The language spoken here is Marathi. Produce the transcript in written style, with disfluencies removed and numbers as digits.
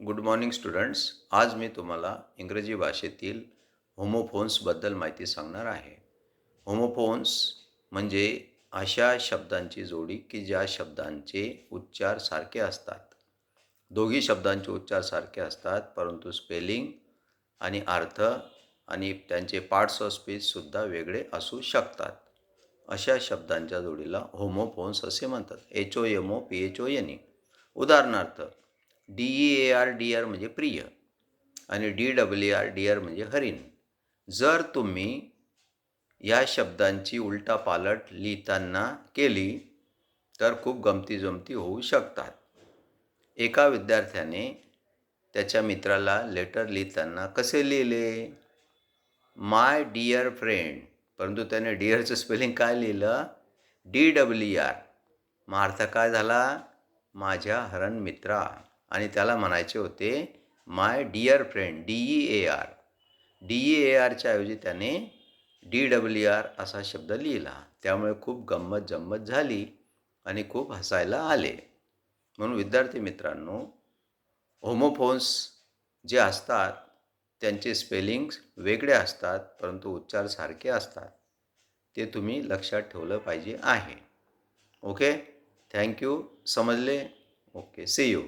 Good morning students. आज मी तुम्हाला इंग्रजी भाषेतील होमोफोन्सबद्दल माहिती सांगणार आहे. होमोफोन्स म्हणजे अशा शब्दांची जोडी की ज्या शब्दांचे उच्चार सारखे असतात. दोघी शब्दांचे उच्चार सारखे असतात, परंतु स्पेलिंग आणि अर्थ आणि त्यांचे पार्ट्स ऑफ स्पीचसुद्धा वेगळे असू शकतात. अशा शब्दांच्या जोडीला होमोफोन्स असे म्हणतात. HOMOPHONE. उदाहरणार्थ, DEAR डिअर म्हणजे प्रिय आणि DEAR डिअर म्हणजे हरिण. जर तुम्ही या शब्दांची उलटापालट लिहिताना केली तर खूप गमती-जमती होऊ शकतात. एका विद्यार्थ्याने त्याच्या मित्राला लेटर लिहिताना कसे लिहिले? My dear friend. परंतु त्याने डिअरचं स्पेलिंग काय लिहिलं? DER. मग अर्थ काय झाला? माझ्या हरण मित्रा. आणि त्याला म्हणायचे होते माय डिअर फ्रेंड, DEAR. DEARच्या ऐवजी त्याने DER असा शब्द लिहिला. त्यामुळे खूप गंमत-जंमत झाली आणि खूप हसायला आले. म्हणून विद्यार्थी मित्रांनो, होमोफोन्स जे असतात त्यांचे स्पेलिंग्स वेगळे असतात, परंतु उच्चार सारखे असतात. ते तुम्ही लक्षात ठेवलं पाहिजे आहे. ओके. Thank you. समजले? ओके. See you.